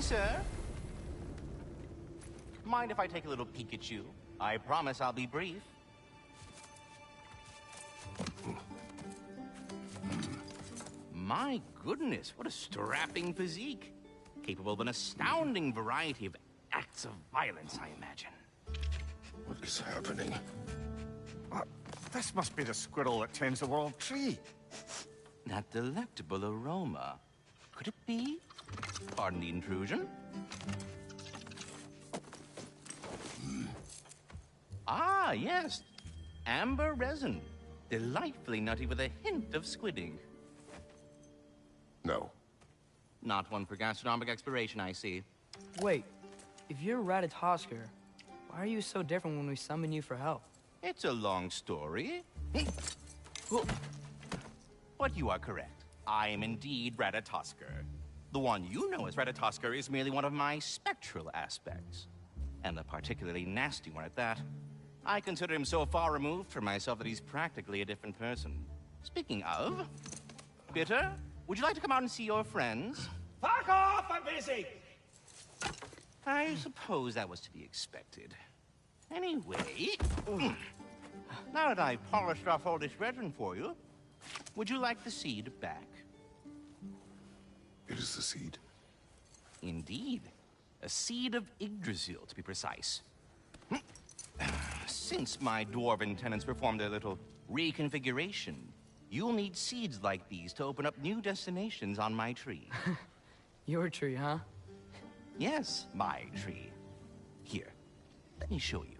me, sir. Mind if I take a little peek at you? I promise I'll be brief. My goodness, what a strapping physique. Capable of an astounding variety of acts of violence, I imagine. What is happening? This must be the squirrel that tends the world tree. That delectable aroma. Could it be? Pardon the intrusion. Ah, yes. Amber resin. Delightfully nutty with a hint of squidding. No. Not one for gastronomic exploration, I see. Wait, if you're Ratatosker, why are you so different when we summon you for help? It's a long story. But you are correct. I am indeed Ratatosker. The one you know as Ratatosker is merely one of my spectral aspects. And a particularly nasty one at that. I consider him so far removed from myself that he's practically a different person. Speaking of, Bitter, would you like to come out and see your friends? Fuck off! I'm busy! I suppose that was to be expected. Anyway, now that I've polished off all this resin for you, would you like the seed back? It is the seed. Indeed. A seed of Yggdrasil, to be precise. Since my dwarven tenants performed their little reconfiguration, you'll need seeds like these to open up new destinations on my tree. Your tree, huh? Yes, my tree. Here, let me show you.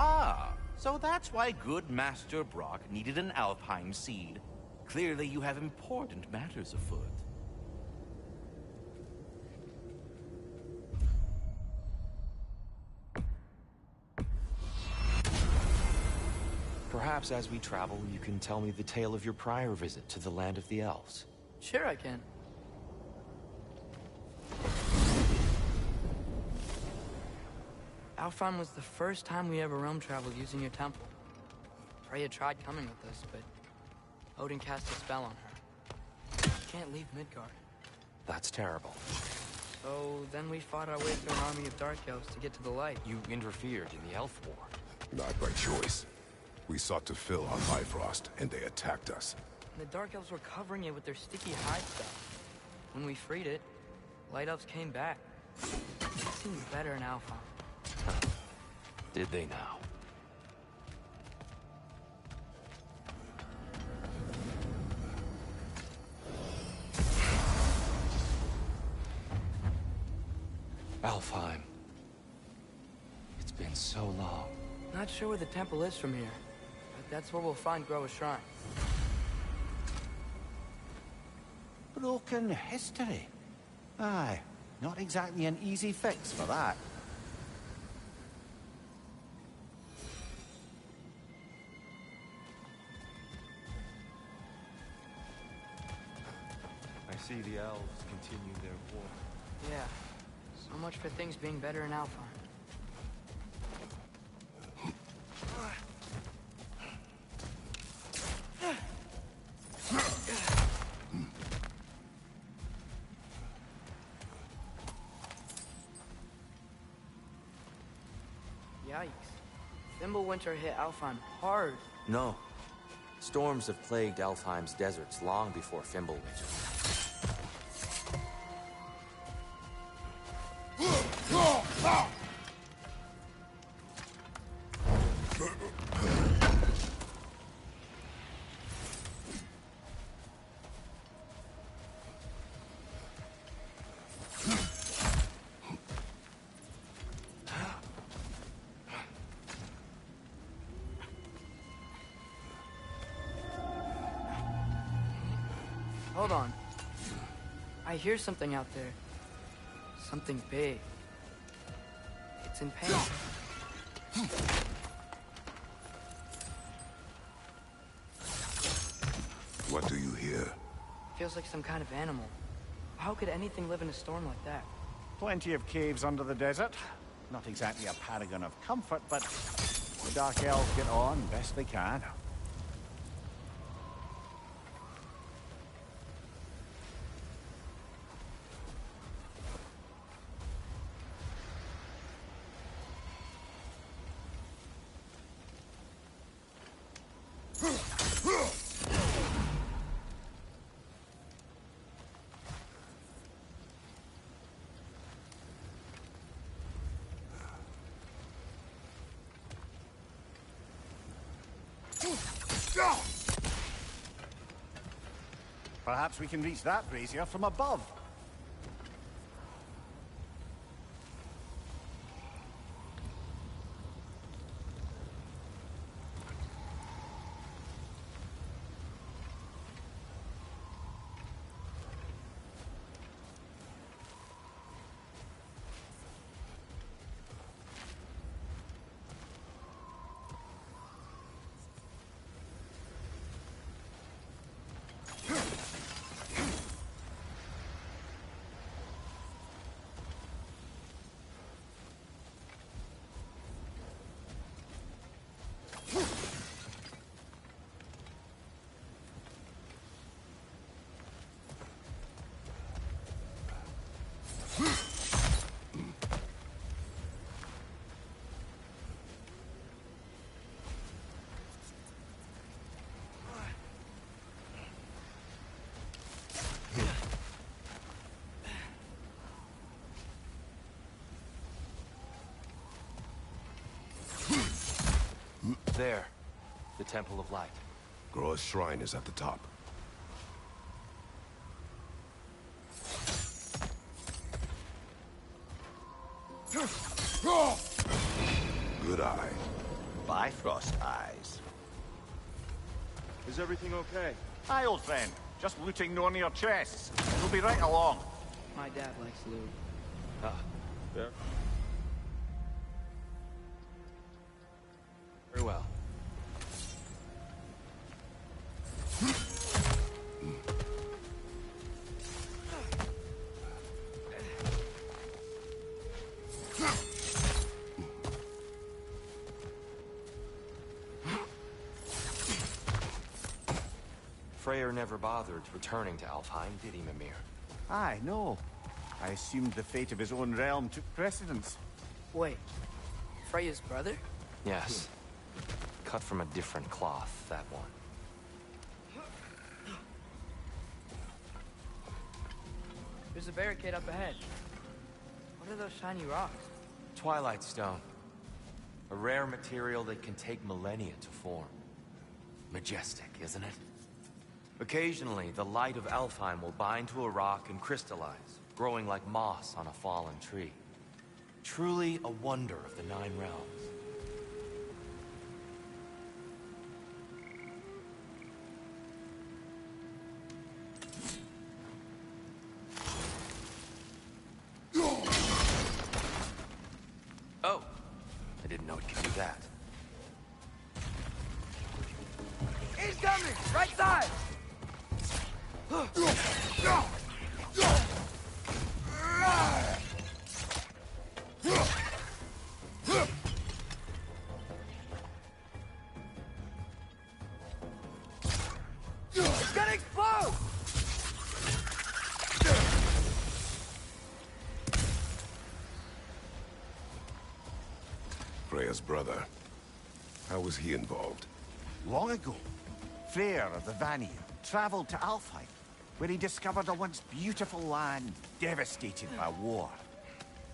Ah, so that's why good Master Brock needed an ALFHEIM seed. Clearly you have important matters afoot. Perhaps as we travel, you can tell me the tale of your prior visit to the land of the elves. Sure I can. Alfheim was the first time we ever realm traveled using your temple. Freya tried coming with us, but Odin cast a spell on her. She can't leave Midgard. That's terrible. So then we fought our way through an army of dark elves to get to the light. You interfered in the elf war. Not by choice. We sought to fill our Bifrost, and they attacked us. And the dark elves were covering it with their sticky hide stuff. When we freed it, light elves came back. It seemed better in Alfheim. Did they now? Alfheim. It's been so long. Not sure where the temple is from here, but that's where we'll find Groa's shrine. Broken history. Aye, not exactly an easy fix for that. I see the elves continue their war. Yeah, so much for things being better in Alfheim. Yikes. Fimbulwinter hit Alfheim hard. No. Storms have plagued Alfheim's deserts long before Fimbulwinter. Hold on. I hear something out there. Something big. It's in pain. What do you hear? Feels like some kind of animal. How could anything live in a storm like that? Plenty of caves under the desert. Not exactly a paragon of comfort, but the Dark Elves get on best they can. Perhaps we can reach that brazier from above. There. The Temple of Light. Groa's shrine is at the top. Good eye. Bifrost eyes. Is everything okay? Hi, old friend. Just looting no near chests. We'll be right along. My dad likes loot. Ah, Yeah. very well. Freyr never bothered returning to Alfheim, did he, Mimir? Aye, no. I assumed the fate of his own realm took precedence. Wait, Freya's brother? Yes. Cut from a different cloth, that one. There's a barricade up ahead. What are those shiny rocks? Twilight Stone. A rare material that can take millennia to form. Majestic, isn't it? Occasionally, the light of Alfheim will bind to a rock and crystallize, growing like moss on a fallen tree. Truly a wonder of the Nine Realms. Oh, I didn't know it could do that. He's coming! Right side! It's gonna explode! Freya's brother. How was he involved? Long ago, Freyr of the Vanir traveled to Alfheim, where he discovered a once beautiful land devastated by war.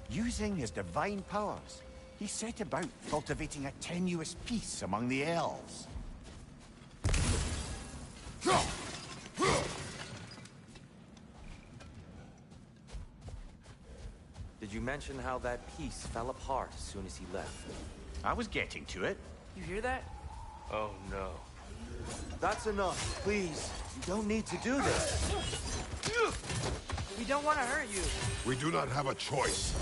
Using his divine powers, he set about cultivating a tenuous peace among the elves. Did you mention how that piece fell apart as soon as he left? I was getting to it. You hear that? Oh no. That's enough, please. You don't need to do this. We don't want to hurt you. We do not have a choice.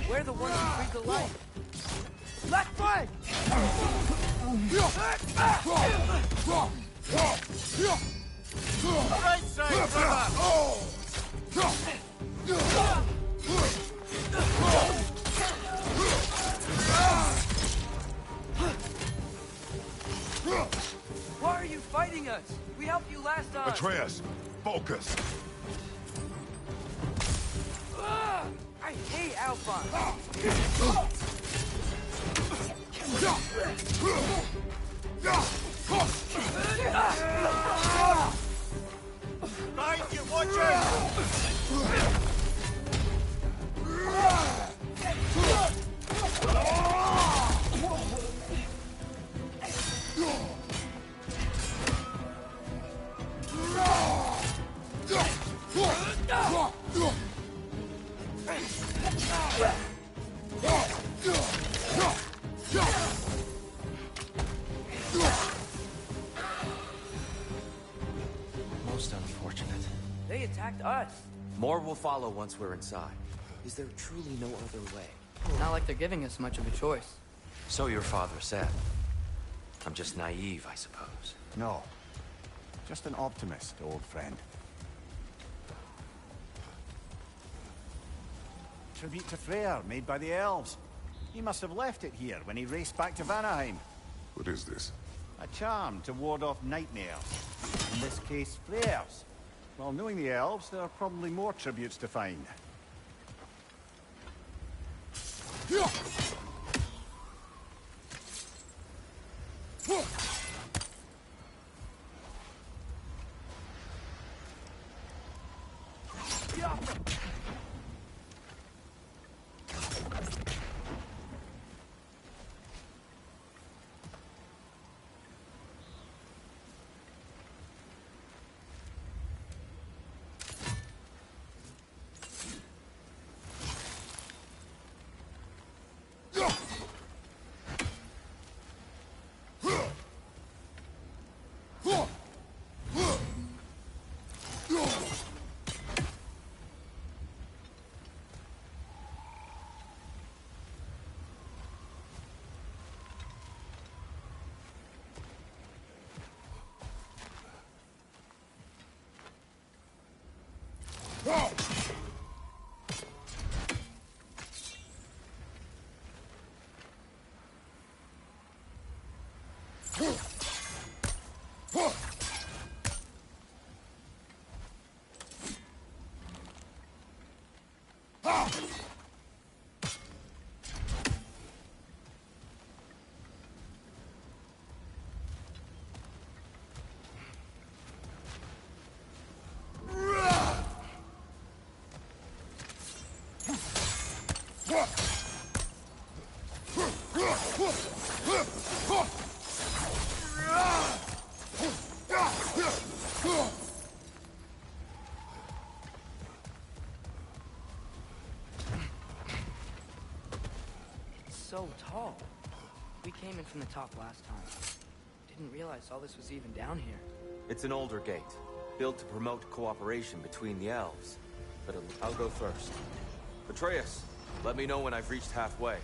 We're the ones who breathe the light. Left foot! Right side, brother! Why are you fighting us? We helped you last time. Atreus, focus. I hate ALFHEIM. Behind you, watch out! Most unfortunate. They attacked us. More will follow once we're inside. Is there truly no other way? Not like they're giving us much of a choice. So your father said. I'm just naive, I suppose. No. Just an optimist, old friend. Tribute to Freyr, made by the elves. He must have left it here when he raced back to Vanaheim. What is this? A charm to ward off nightmares. In this case, Freyr's. Well, knowing the elves, there are probably more tributes to find. So tall. We came in from the top last time. Didn't realize all this was even down here. It's an older gate, built to promote cooperation between the elves. But I'll go first. Atreus, let me know when I've reached halfway.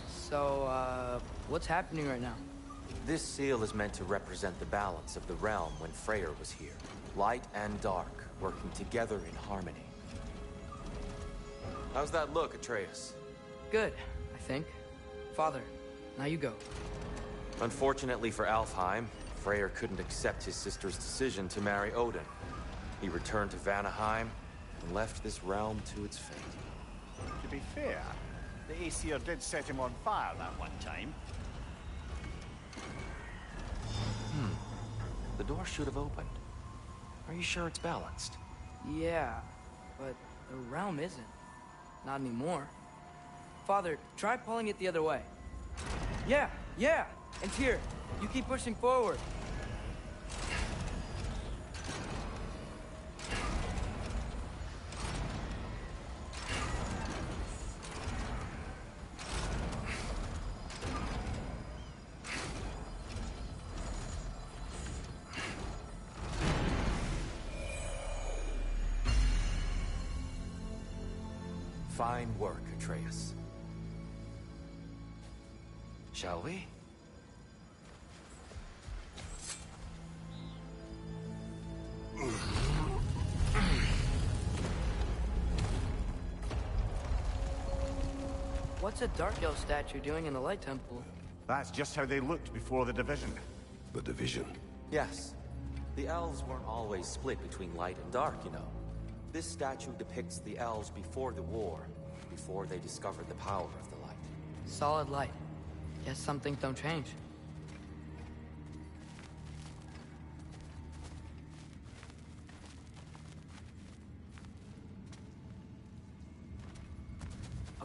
So, what's happening right now? This seal is meant to represent the balance of the realm when Freyr was here. Light and dark, working together in harmony. How's that look, Atreus? Good, I think. Father, now you go. Unfortunately for ALFHEIM, Freyr couldn't accept his sister's decision to marry Odin. He returned to Vanaheim and left this realm to its fate. To be fair, the Aesir did set him on fire that one time. The door should have opened. Are you sure it's balanced? Yeah, but the realm isn't. Not anymore. Father, try pulling it the other way. Yeah! And here, you keep pushing forward. Fine work, Atreus. Shall we? What's a Dark Elf statue doing in the Light Temple? That's just how they looked before the division. The division. Yes. The elves weren't always split between light and dark, you know. This statue depicts the elves before the war, before they discovered the power of the light. Solid light. Guess some things don't change.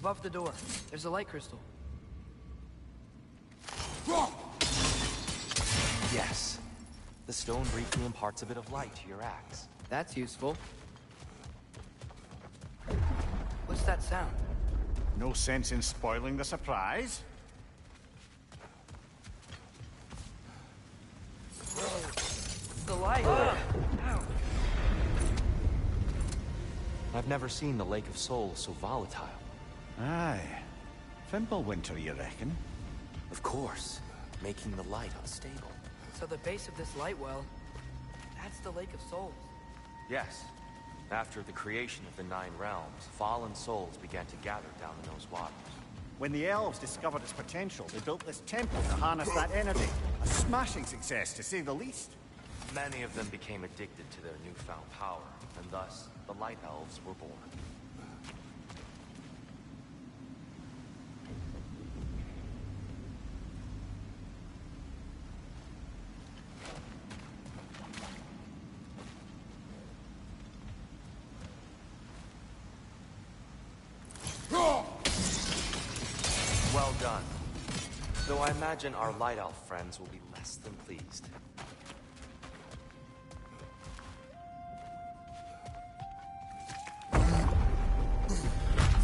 Above the door, there's a light crystal. Yes. The stone briefly imparts a bit of light to your axe. That's useful. What's that sound? No sense in spoiling the surprise. The light! I've never seen the Lake of Souls so volatile. Aye. Fimbulwinter, you reckon? Of course, making the light unstable. So the base of this light well, that's the Lake of Souls. Yes. After the creation of the Nine Realms, fallen souls began to gather down in those waters. When the elves discovered its potential, they built this temple to harness that energy. A smashing success, to say the least. Many of them became addicted to their newfound power, and thus, the Light Elves were born. Well done. Though I imagine our Light Elf friends will be less than pleased.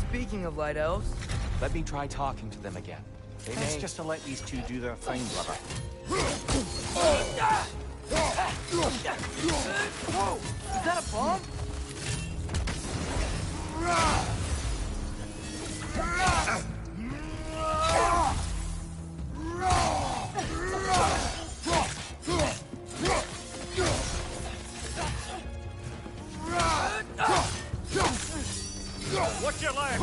Speaking of light elves, Let me try talking to them again. They It's may... just to let these two do their thing, brother. whoa! Is that a bomb? Watch your leg!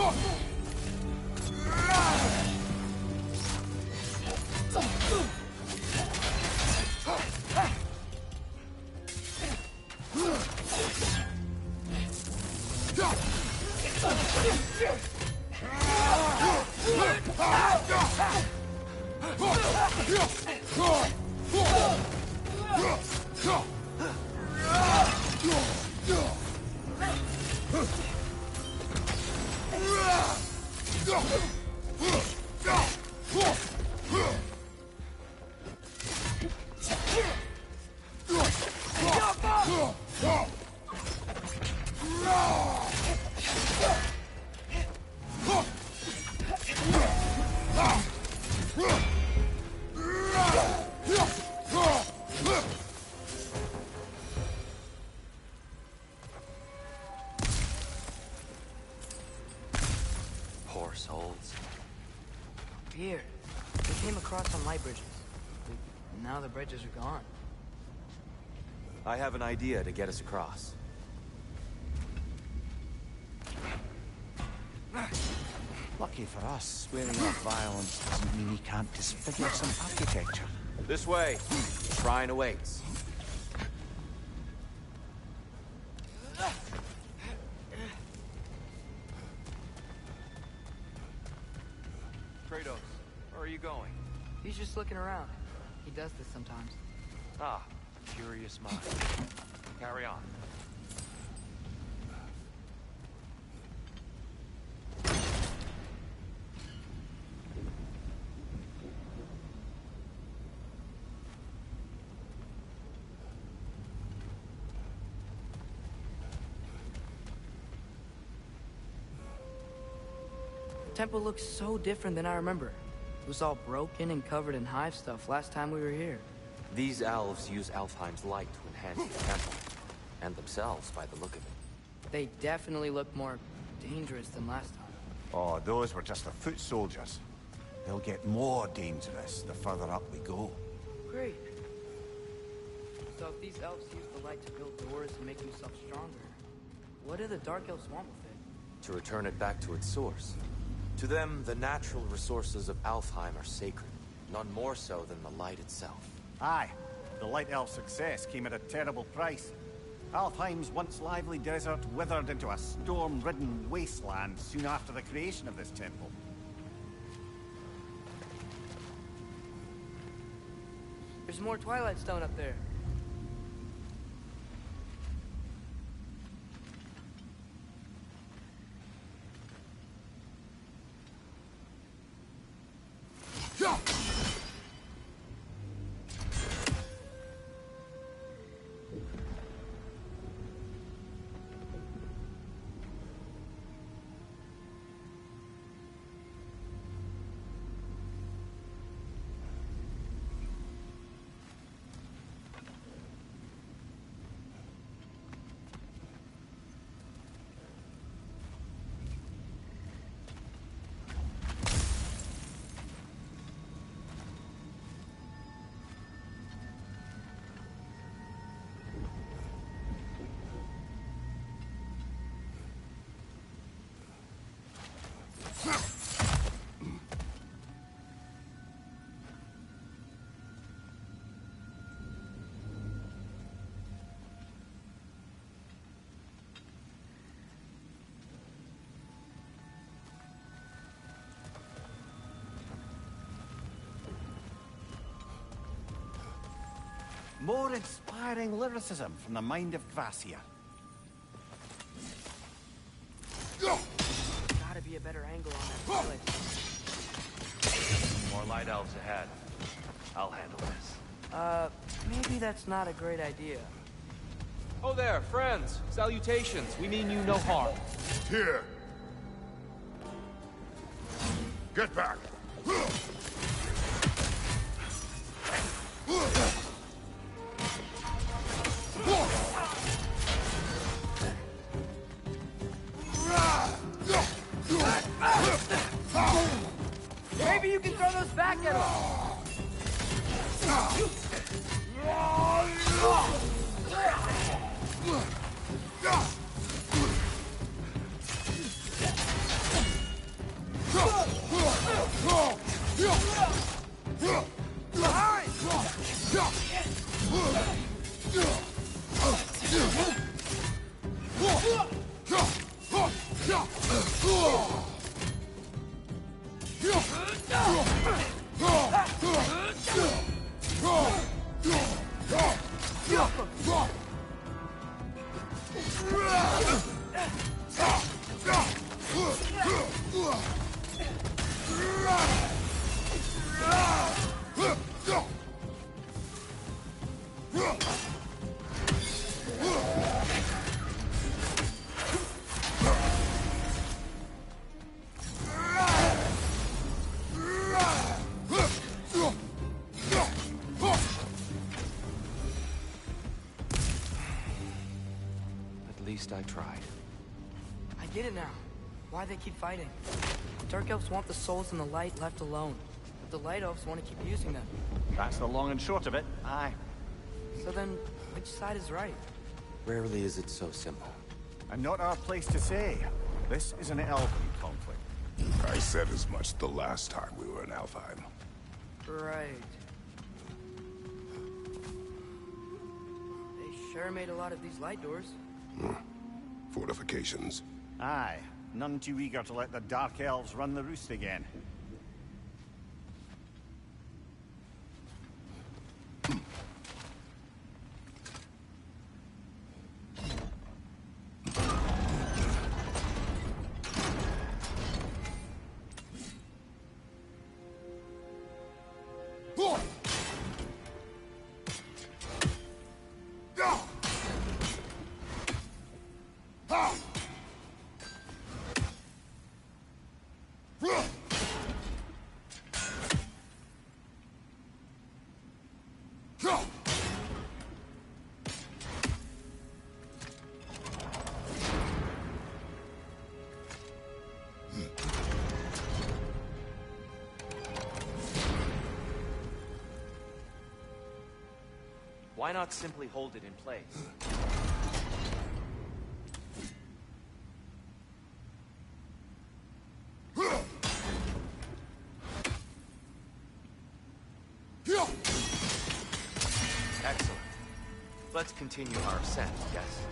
Poor souls. Weird. We came across some light bridges. Now the bridges are gone. I have an idea to get us across. Lucky for us, swearing off violence doesn't mean he can't disfigure some architecture. This way. Shrine awaits. Kratos, where are you going? He's just looking around. He does this sometimes. Ah, curious mind. Carry on. The temple looks so different than I remember. It was all broken and covered in hive stuff last time we were here. These elves use ALFHEIM's light to enhance the temple, and themselves by the look of it. They definitely look more dangerous than last time. Oh, those were just the foot soldiers. They'll get more dangerous the further up we go. Great. So if these elves use the light to build doors and make themselves stronger, what do the Dark Elves want with it? To return it back to its source. To them, the natural resources of Alfheim are sacred, none more so than the light itself. Aye, the Light Elf's success came at a terrible price. Alfheim's once lively desert withered into a storm-ridden wasteland soon after the creation of this temple. There's more Twilight Stone up there. More inspiring lyricism from the mind of Gracia. Gotta be a better angle on that Twilight Stone. More light elves ahead. I'll handle this. Maybe that's not a great idea. Oh there, friends. Salutations. We mean you no harm. Here! Get back! Maybe you can throw those back at him! At least I tried. I get it now. Why they keep fighting. The Dark Elves want the souls in the light left alone. But the Light Elves want to keep using them. That's the long and short of it, aye. So then, which side is right? Rarely is it so simple. And not our place to say. This is an elven conflict. I said as much the last time we were in Alfheim. Right. They sure made a lot of these light doors. Fortifications. Aye, none too eager to let the Dark Elves run the roost again. Why not simply hold it in place? Let's continue our ascent, yes?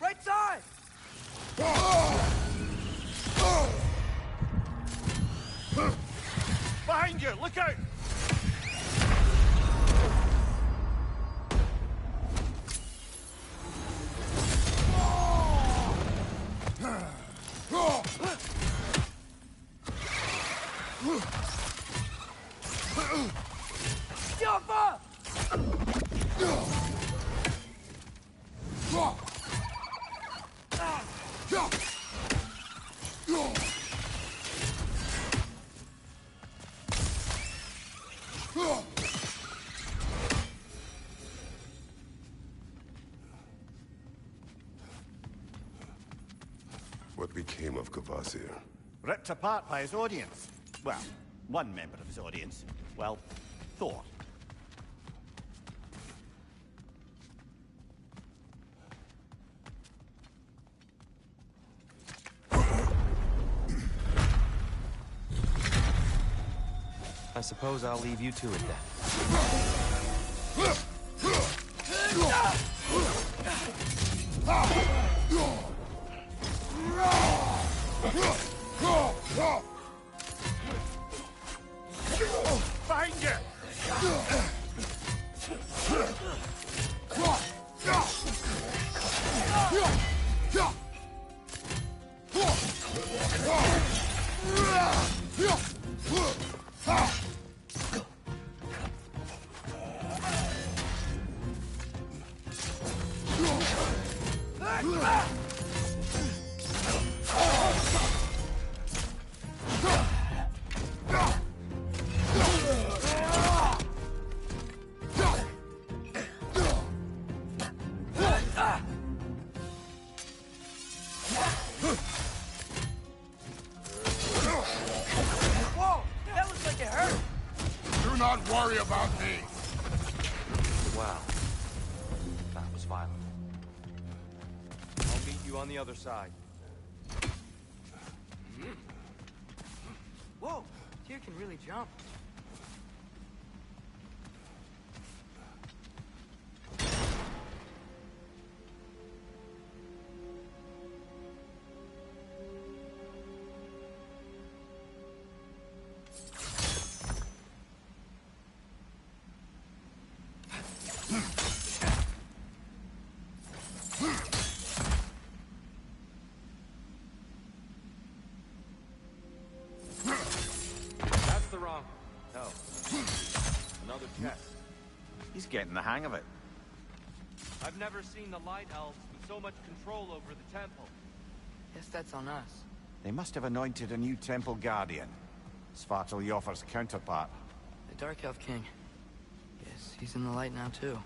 Right side! Behind you! Look out! Jumper! What became of Kvasir? Ripped apart by his audience. Well, one member of his audience. Well, Thor. I suppose I'll leave you to it then. Behind you! Whoa! That looks like it hurt! Do not worry about me. Wow. That was violent. I'll meet you on the other side. Whoa! Tyr can really jump. That's the wrong... No. Another test. He's getting the hang of it. I've never seen the Light Elves with so much control over the temple. Guess that's on us. They must have anointed a new temple guardian. Svartalf's counterpart. The Dark Elf King. Yes, he's in the light now, too.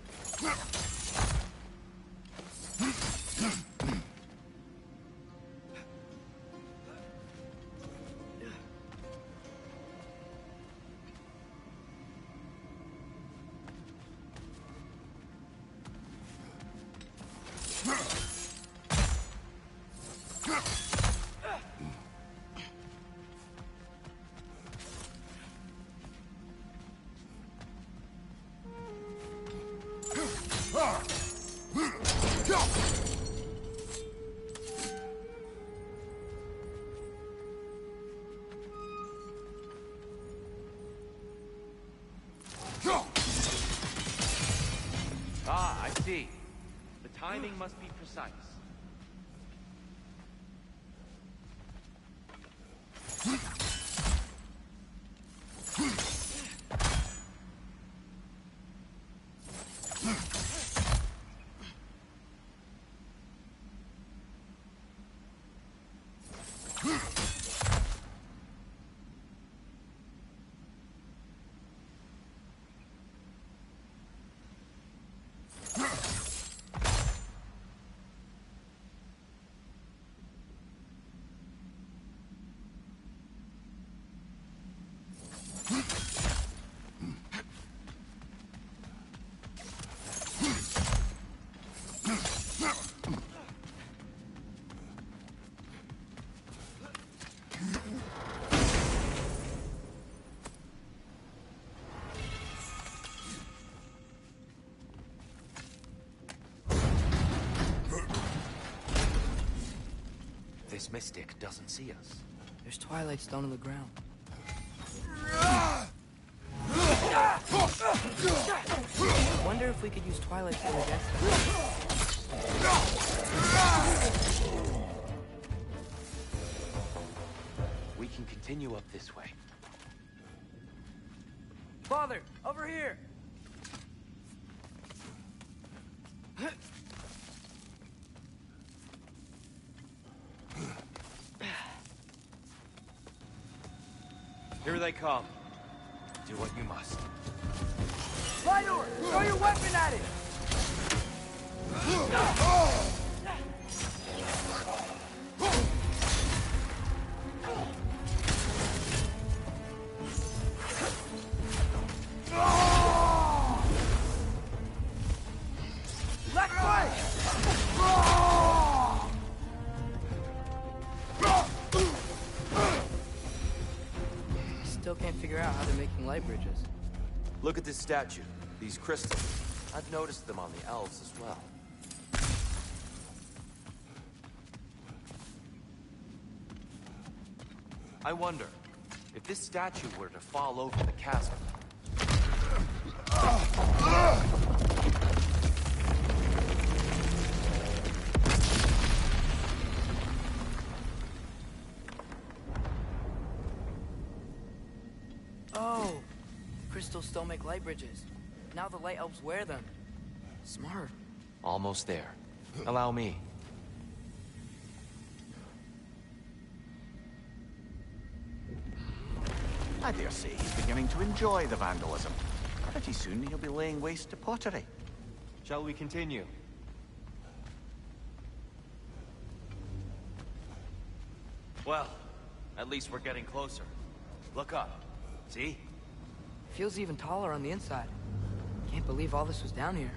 Ah, I see. The timing must be precise. this mystic doesn't see us. There's twilight stone in the ground. I wonder if we could use twilight stone against them. We can continue up this way. Father, over here! Here they come. Do what you must. Lidor, throw your weapon at it! Left foot! Still can't figure out how they're making light bridges. Look at this statue. These crystals. I've noticed them on the elves as well. I wonder, if this statue were to fall over the chasm... Oh! Crystals still make light bridges. Now the light elves wear them. Smart. Almost there. Allow me. I dare say he's beginning to enjoy the vandalism. Pretty soon he'll be laying waste to pottery. Shall we continue? Well, at least we're getting closer. Look up. See? Feels even taller on the inside. Can't believe all this was down here.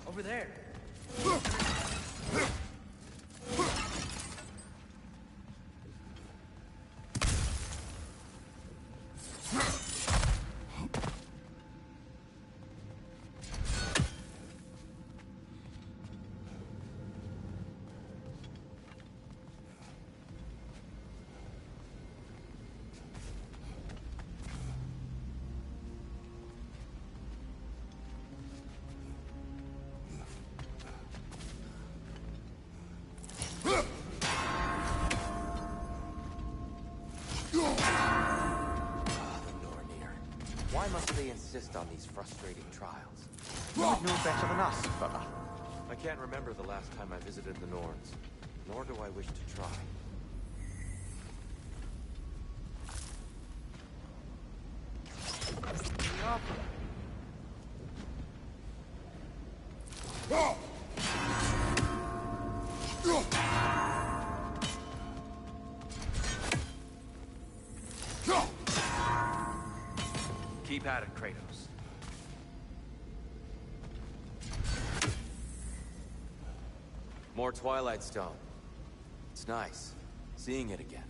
Over there. Why must they insist on these frustrating trials? You would know better than us, brother. I can't remember the last time I visited the Norns, nor do I wish to try. Keep at it, Kratos. More Twilight Stone. It's nice, seeing it again.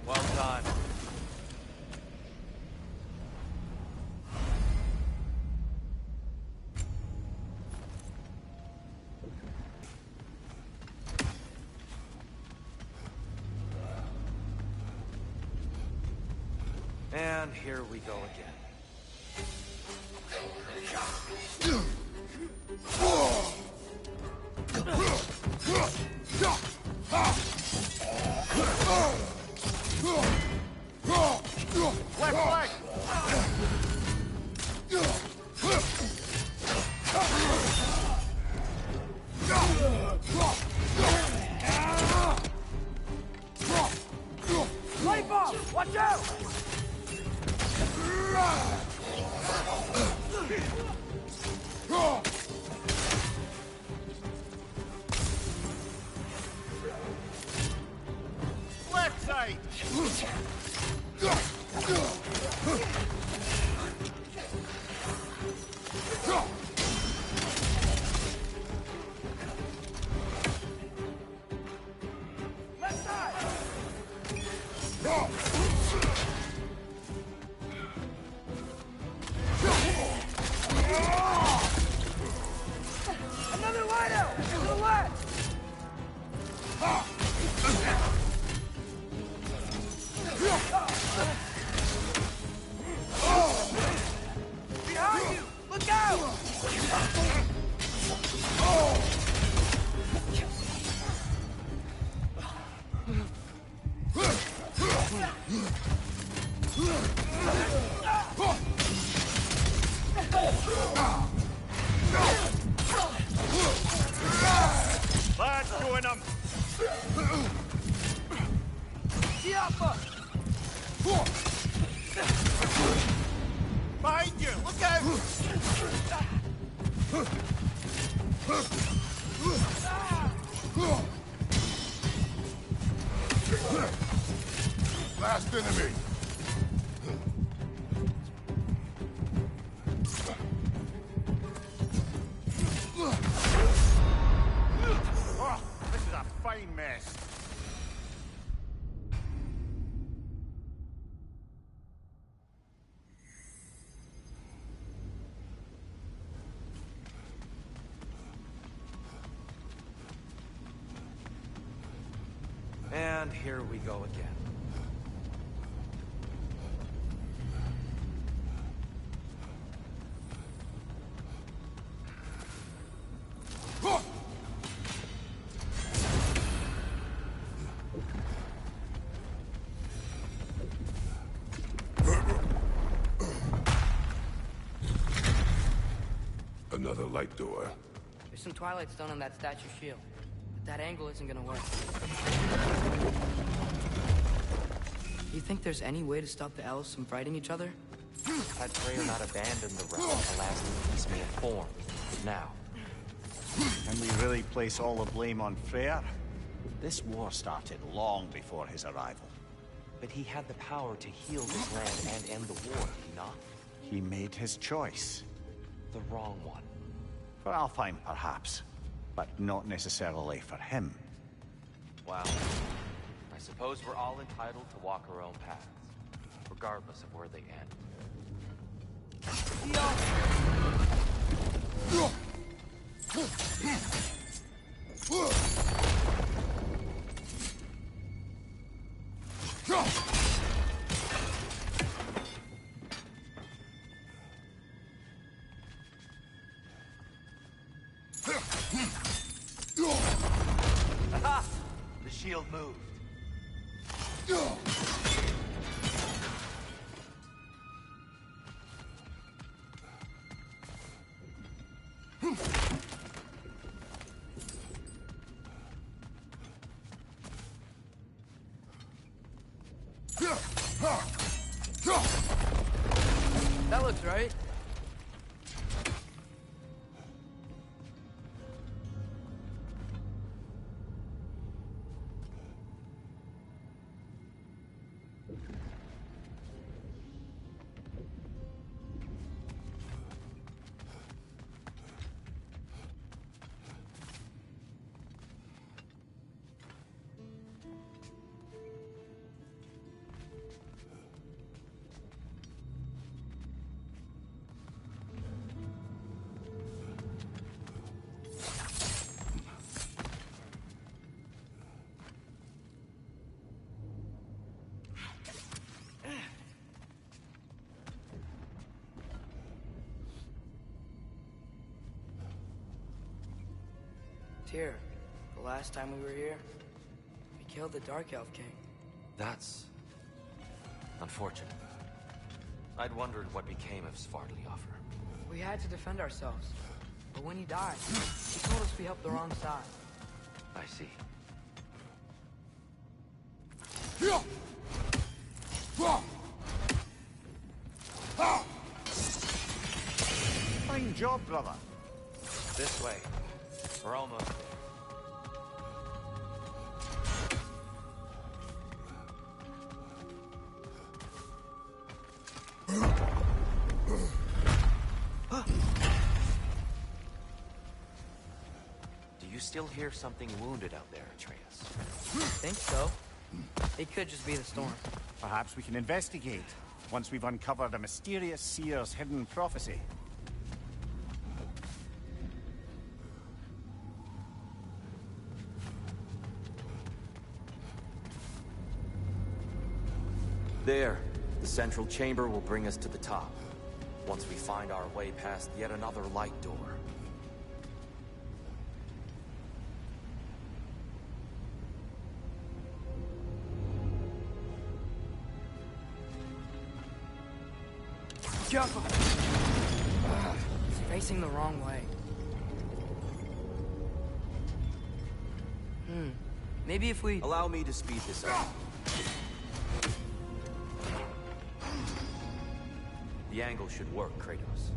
Well done. And here we go again. Left leg! Life off! Watch out! Left side! Left side! Another light-out! To the left! Behind you! Look out! Lads, join them! Tiapa! Behind you! Look out! Last enemy. Oh, this is a fine mess. And here we go again. Another light door. There's some Twilight Stone on that statue shield, but that angle isn't gonna work. You think there's any way to stop the elves from fighting each other? Had Freyr not abandoned the realm to last in piecemeal form, but now. Can we really place all the blame on Freyr? This war started long before his arrival. But he had the power to heal this land and end the war, did he not? He made his choice. The wrong one. For ALFHEIM, perhaps. But not necessarily for him. Well, I suppose we're all entitled to walk our own paths, regardless of where they end. Aha! The shield moved. That looks right. Tyr, the last time we were here, we killed the Dark Elf King. That's... unfortunate. I'd wondered what became of Svartalfheim. We had to defend ourselves. But when he died, he told us we helped the wrong side. I see. Fine job, brother. This way. We're almost there. Do you still hear something wounded out there, Atreus? Think so. It could just be the storm. Perhaps we can investigate, once we've uncovered a mysterious seer's hidden prophecy. There. The central chamber will bring us to the top. Once we find our way past yet another light door. Careful! He's facing the wrong way. Maybe if we... Allow me to speed this up. The angle should work, Kratos.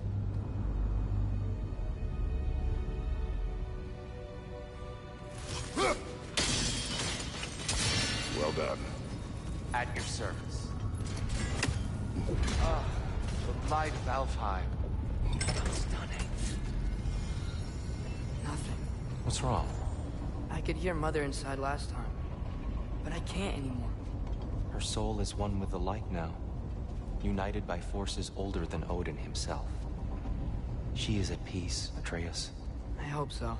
Well done. At your service. The light of ALFHEIM. Stunning. Nothing. What's wrong? I could hear Mother inside last time, but I can't anymore. Her soul is one with the light now, united by forces older than Odin himself. She is at peace, Atreus. I hope so.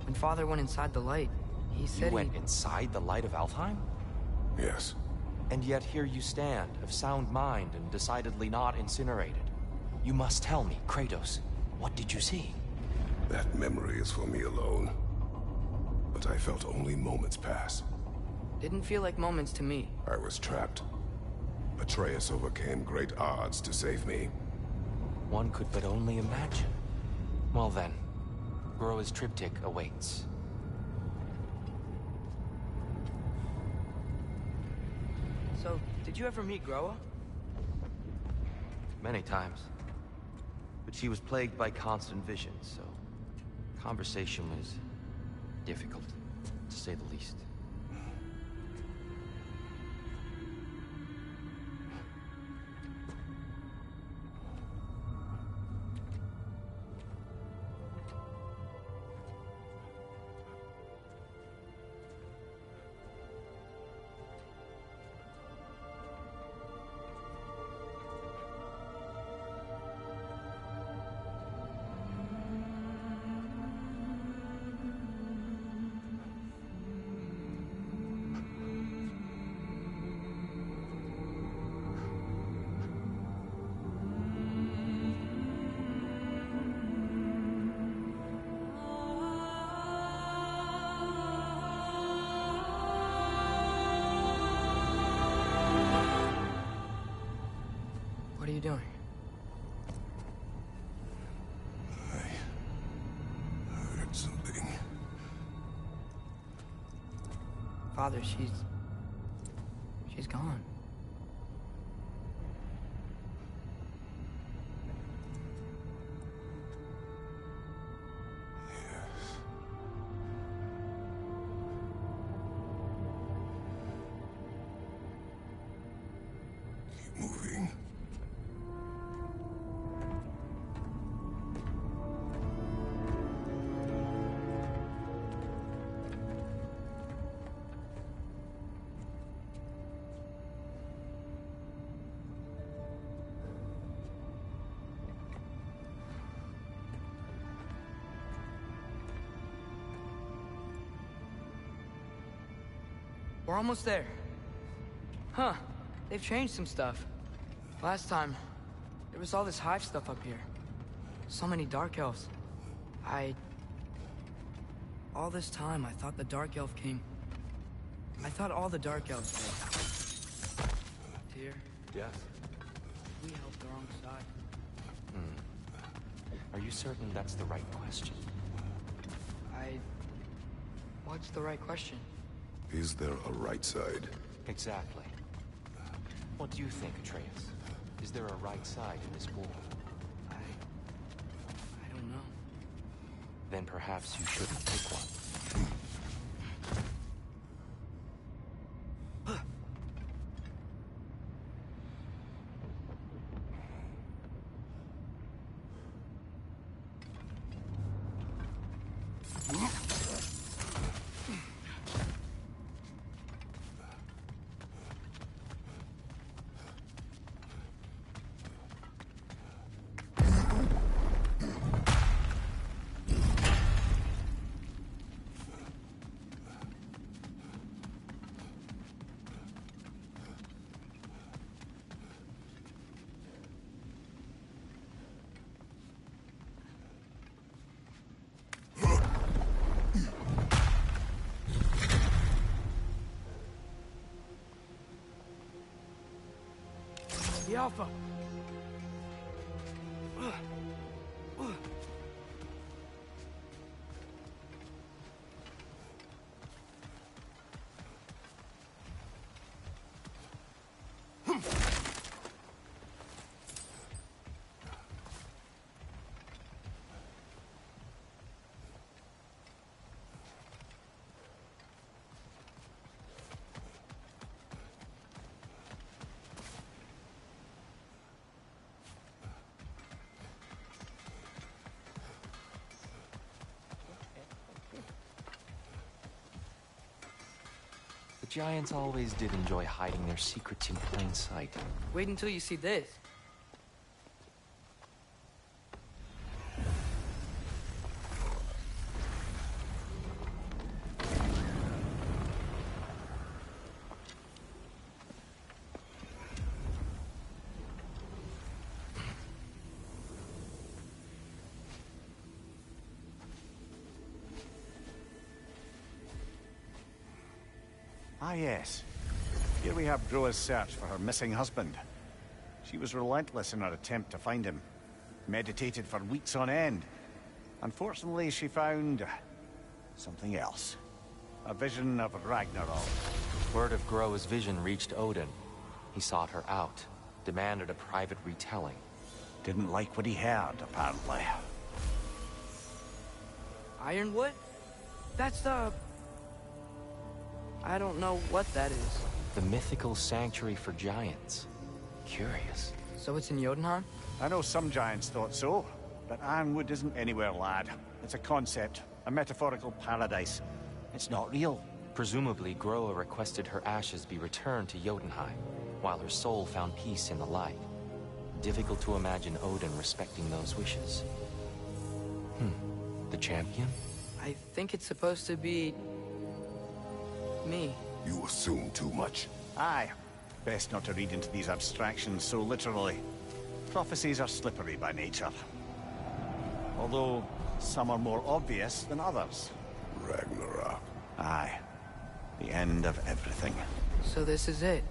When Father went inside the light, he said You went inside the light of ALFHEIM? Yes. And yet here you stand, of sound mind and decidedly not incinerated. You must tell me, Kratos, what did you see? That memory is for me alone. But I felt only moments pass. Didn't feel like moments to me. I was trapped. Atreus overcame great odds to save me. One could but only imagine. Well then, Groa's triptych awaits. So, did you ever meet Groa? Many times. But she was plagued by constant visions, so conversation was difficult, to say the least. What are you doing? I heard something. Father, she's gone. Keep moving. We're almost there. Huh. They've changed some stuff. Last time, there was all this hive stuff up here. So many dark elves. All this time, I thought the Dark Elf came... I thought all the Dark Elves did. Tyr, Yes? we helped the wrong side. Are you certain that's the right question? What's the right question? Is there a right side? Exactly. What do you think, Atreus? Is there a right side in this war? I don't know. Then perhaps you shouldn't pick one. The Alpha! Giants always did enjoy hiding their secrets in plain sight. Wait until you see this. Ah, yes. Here we have Groa's search for her missing husband. She was relentless in her attempt to find him. Meditated for weeks on end. Unfortunately, she found... something else. A vision of Ragnarok. Word of Groa's vision reached Odin. He sought her out, demanded a private retelling. Didn't like what he heard, apparently. Ironwood? That's the... I don't know what that is. The mythical sanctuary for giants. Curious. So it's in Jotunheim? I know some giants thought so, but Ironwood isn't anywhere, lad. It's a concept, a metaphorical paradise. It's not real. Presumably, Groa requested her ashes be returned to Jotunheim, while her soul found peace in the light. Difficult to imagine Odin respecting those wishes. The champion? I think it's supposed to be... me. You assume too much. Aye. Best not to read into these abstractions so literally. Prophecies are slippery by nature. Although, some are more obvious than others. Ragnarok. Aye. The end of everything. So this is it.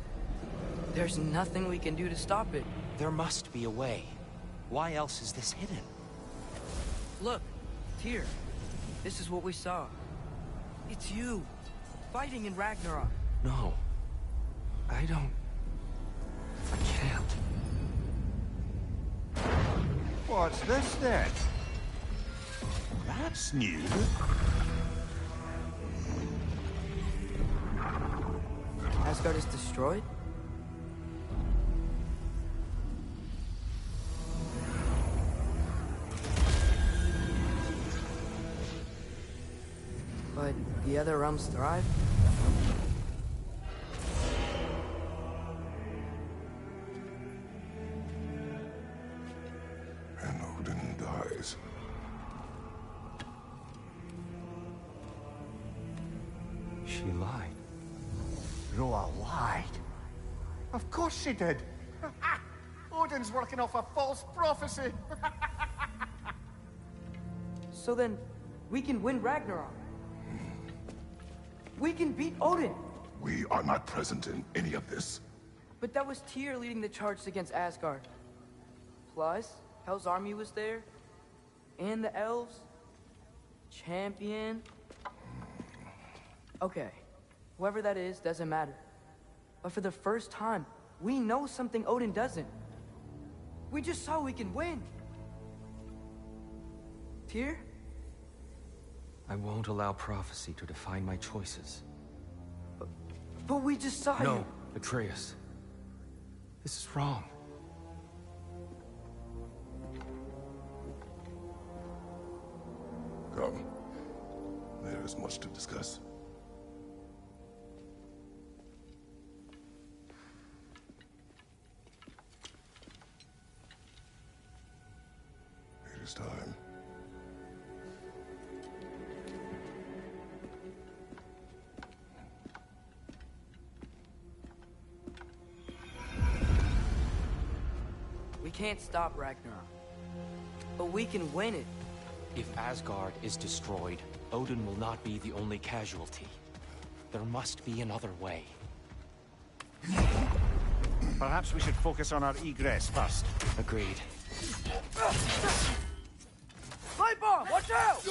There's nothing we can do to stop it. There must be a way. Why else is this hidden? Look, Tyr. This is what we saw. It's you, fighting in Ragnarok. No. I don't... I can't. What's this then? That's new. Asgard is destroyed? But the other realms thrive? And Odin dies. She lied. Groa lied. Of course she did. Odin's working off a false prophecy. So then, we can win Ragnarok. We can beat Odin! We are not present in any of this. But that was Tyr leading the charge against Asgard. Plus, Hell's army was there. And the elves. Champion. Okay, whoever that is doesn't matter. But for the first time, we know something Odin doesn't. We just saw we can win. Tyr? I won't allow prophecy to define my choices. But we just saw you. No, Atreus. This is wrong. Come. There is much to discuss. It is time. We can't stop Ragnarok. But we can win it. If Asgard is destroyed, Odin will not be the only casualty. There must be another way. Perhaps we should focus on our egress first. Agreed. Light bomb! Watch out!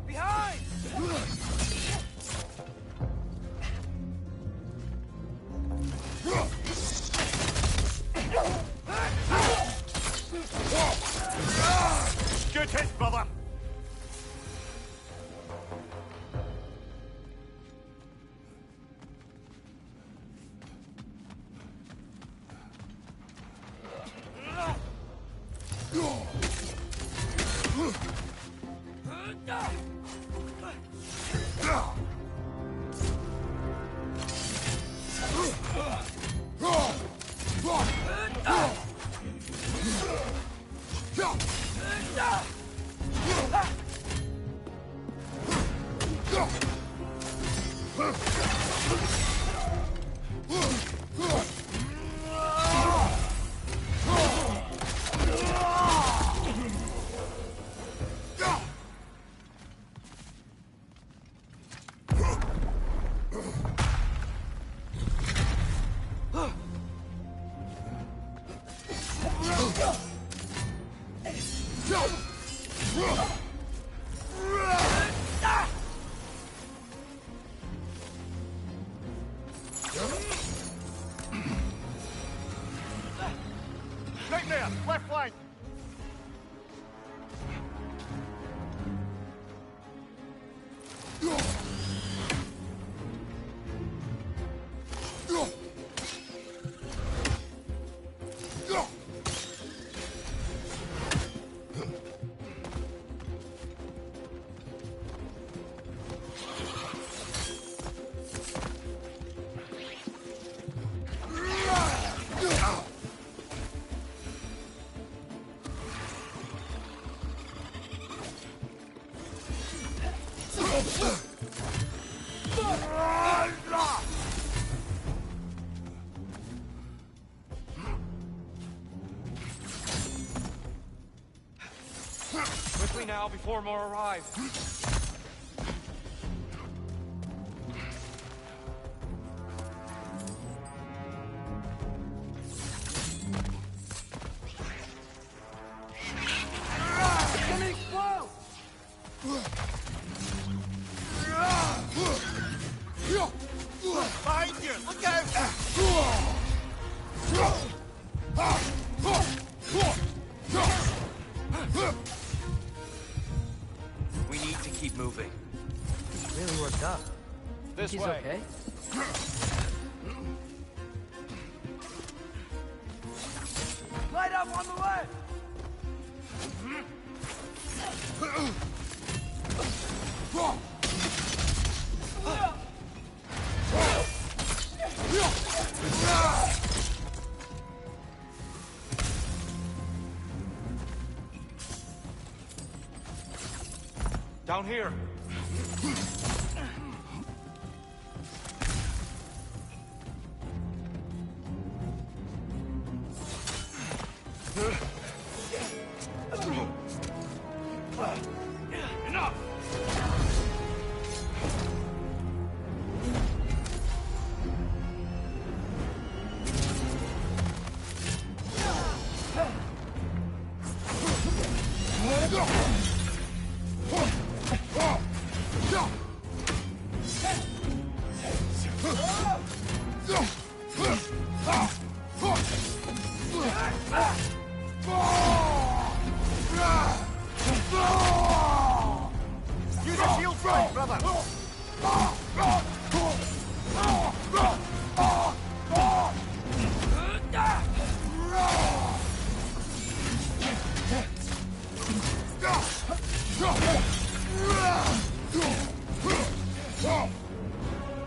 Behind! Good hit, brother! Right there, left flank. Quickly now, before more arrive. Behind you! Look out! We need to keep moving. Really worked up. This He's way. okay? Light up on the left! Down here.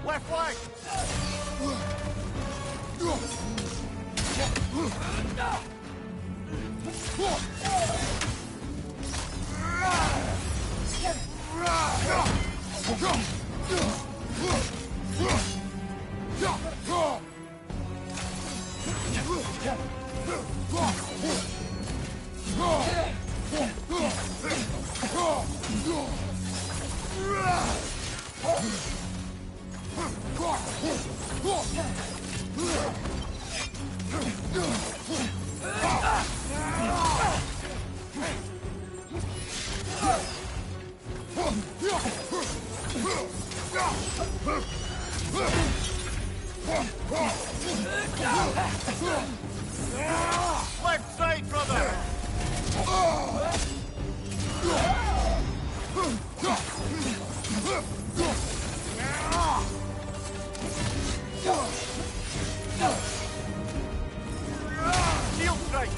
Left flank! Left side, brother! Shield strike!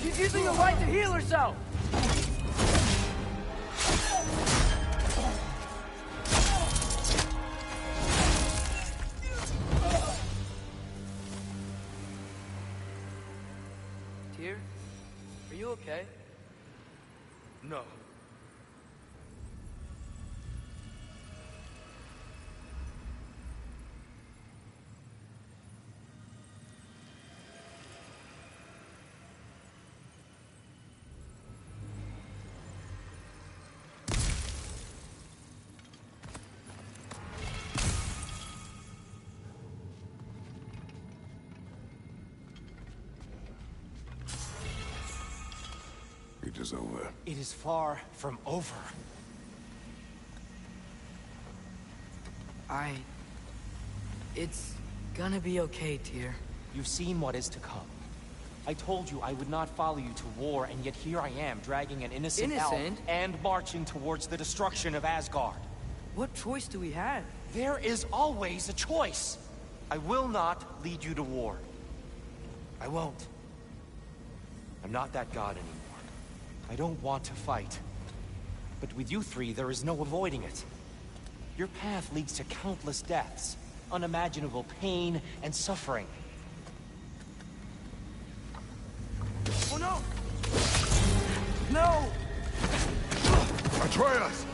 She's using the light to heal herself! Tyr? Are you okay? No. It is over. It is far from over. It's gonna be okay, Tyr. You've seen what is to come. I told you I would not follow you to war, and yet here I am, dragging an innocent elf and marching towards the destruction of Asgard. What choice do we have? There is always a choice. I will not lead you to war. I won't. I'm not that god anymore. I don't want to fight. But with you three, there is no avoiding it. Your path leads to countless deaths, unimaginable pain and suffering. Oh no! No! Atreus!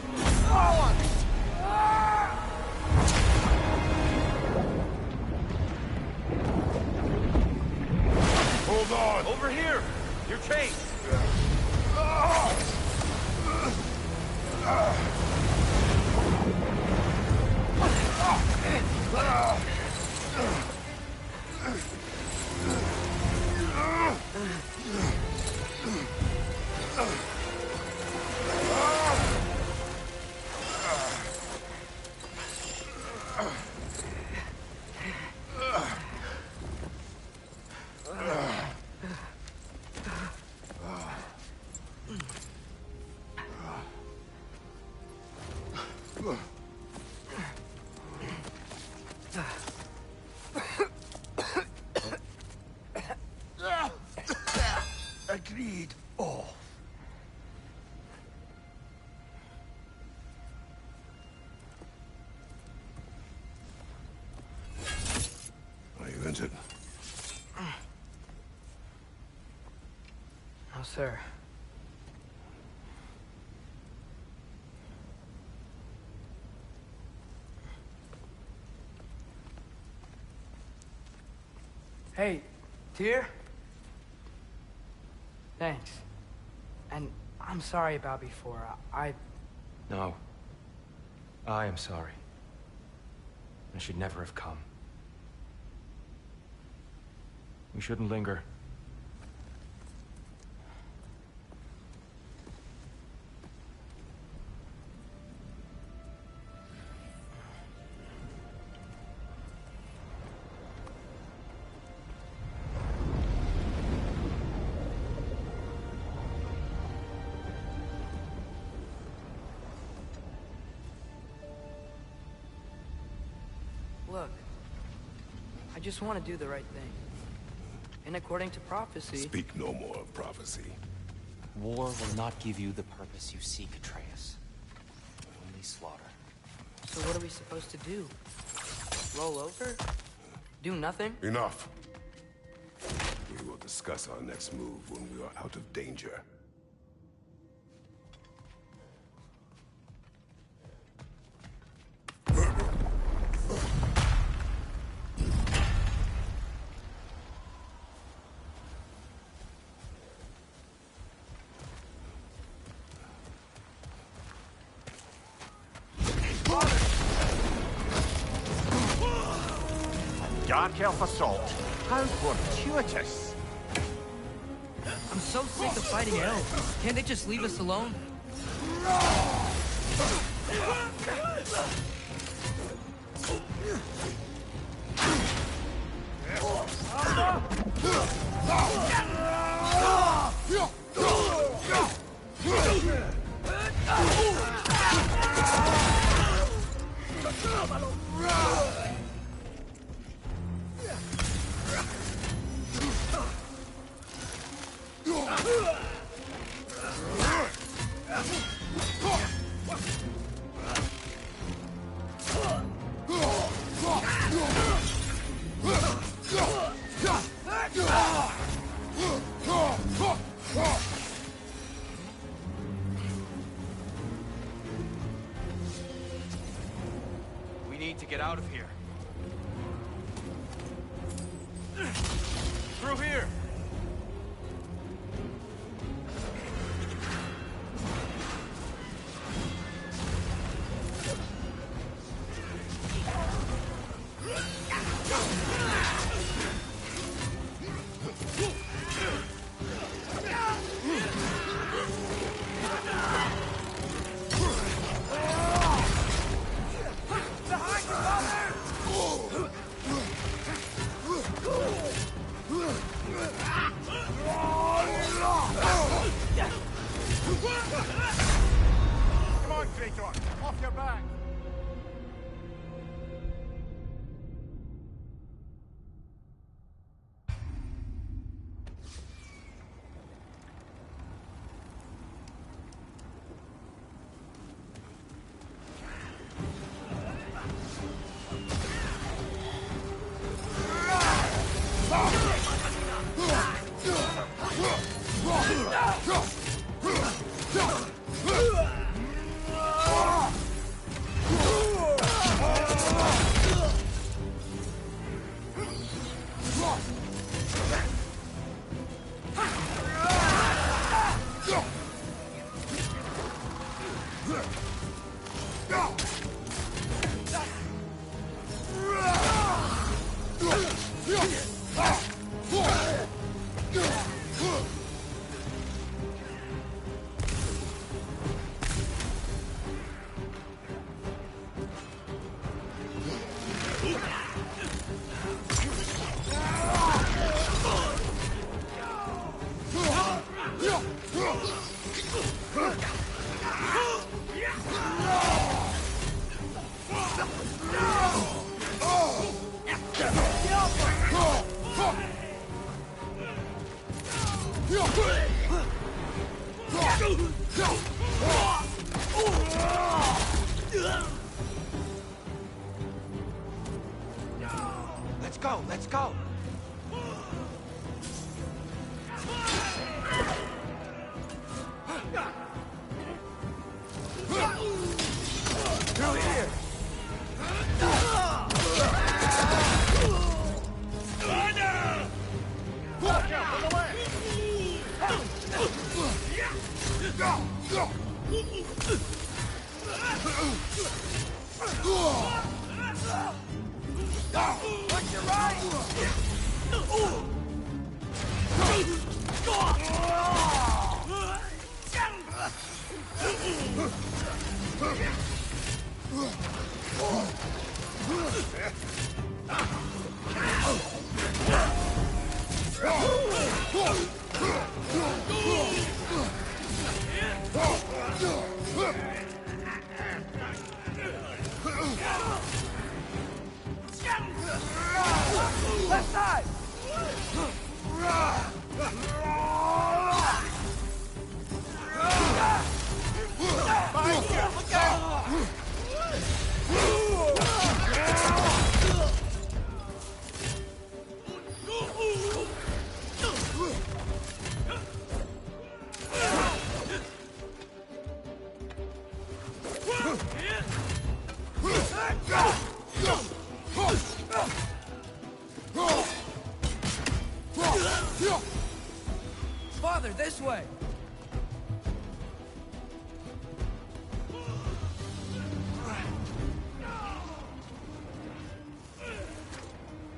Hold on! Over here! You're chased! Agreed. Oh. Are you injured? No, sir. Hey, Tyr? Thanks. And I'm sorry about before. No. I am sorry. I should never have come. We shouldn't linger. Look, I just want to do the right thing. And according to prophecy... Speak no more of prophecy. War will not give you the purpose you seek, Atreus. Only slaughter. So what are we supposed to do? Roll over? Do nothing? Enough. We will discuss our next move when we are out of danger. Dark elf assault. How fortuitous. I'm so sick of fighting elves. Can't they just leave us alone? We need to get out of here. Through here! Come on, Kratos. Off your back. Let's go, let's go! Through here! Left side! Father, this way!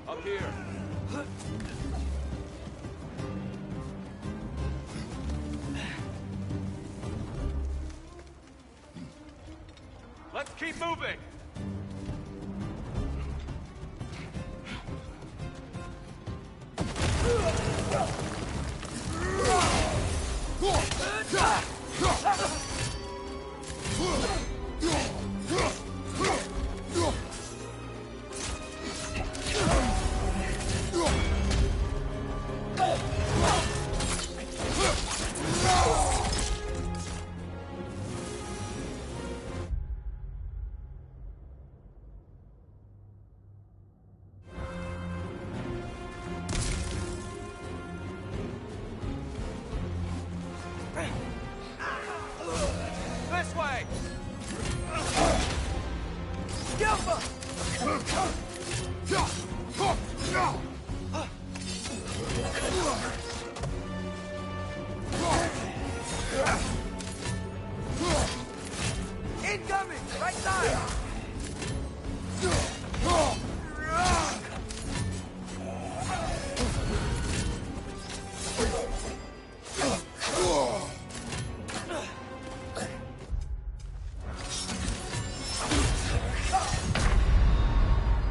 Up here. Let's keep moving! This way! Incoming! Right side!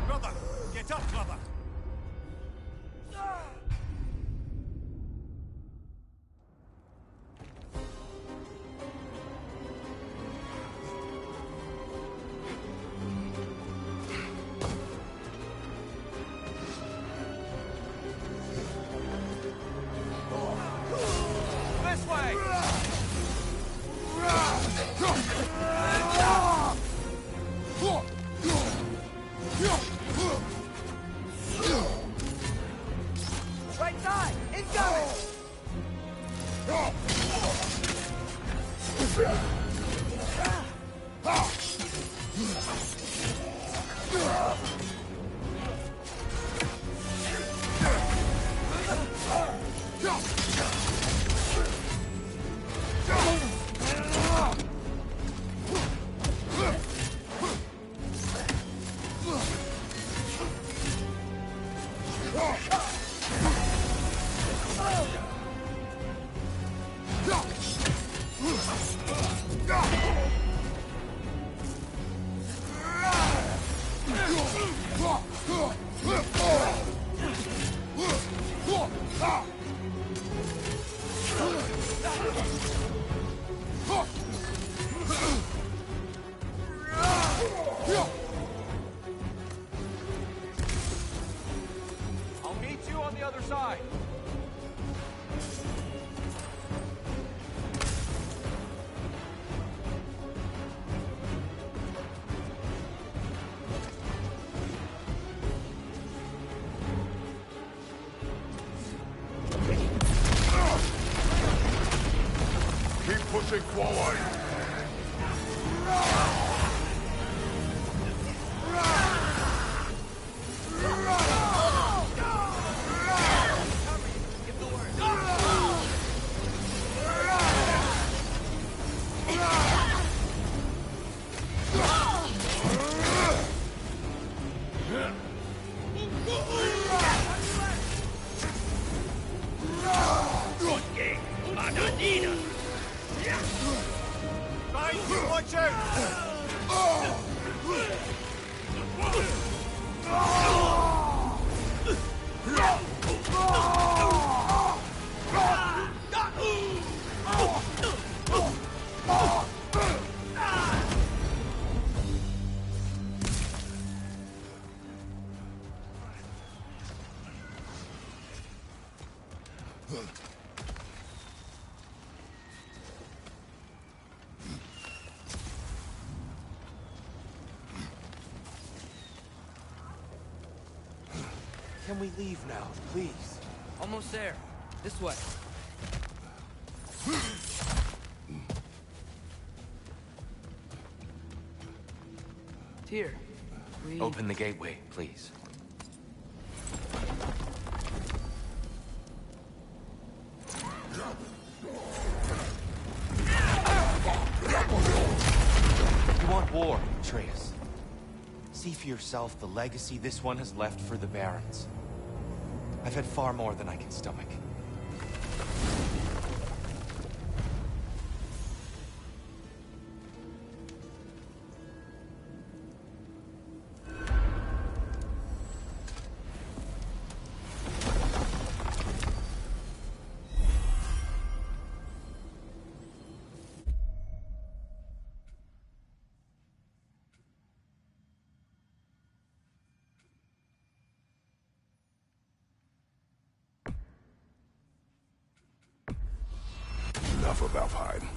Brother! Get up, brother! This way! Right side! Incoming! I'll meet you on the other side. Keep pushing forward! Can we leave now, please? Almost there. This way. Here. We... Open the gateway, please. You want war, Atreus. See for yourself the legacy this one has left for the Barons. I've had far more than I can stomach. Enough of ALFHEIM.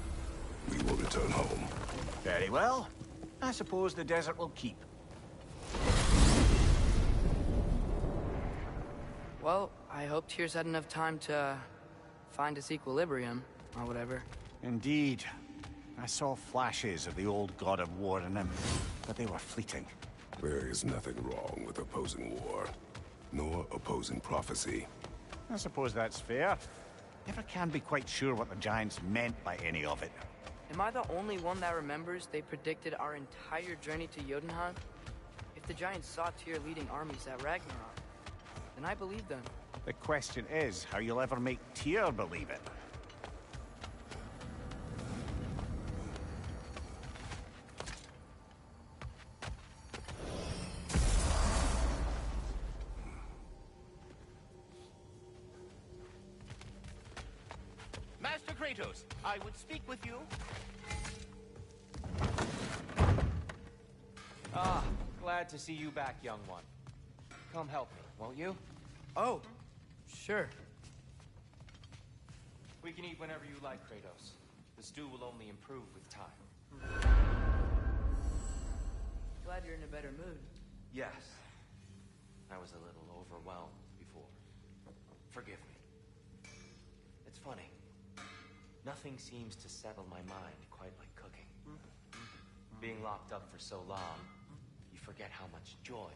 We will return home. Very well. I suppose the desert will keep. Well, I hope Tyr's had enough time to find his equilibrium, or whatever. Indeed. I saw flashes of the old God of War in him, but they were fleeting. There is nothing wrong with opposing war, nor opposing prophecy. I suppose that's fair. Never can be quite sure what the Giants meant by any of it. Am I the only one that remembers they predicted our entire journey to Jotunheim? If the Giants saw Tyr leading armies at Ragnarok, then I believe them. The question is how you'll ever make Tyr believe it. Master Kratos, I would speak with you. Ah, glad to see you back, young one. Come help me, won't you? Oh, sure. We can eat whenever you like, Kratos. The stew will only improve with time. Glad you're in a better mood. Yes. I was a little overwhelmed before. Forgive me. It's funny. Nothing seems to settle my mind quite like cooking. Being locked up for so long, you forget how much joy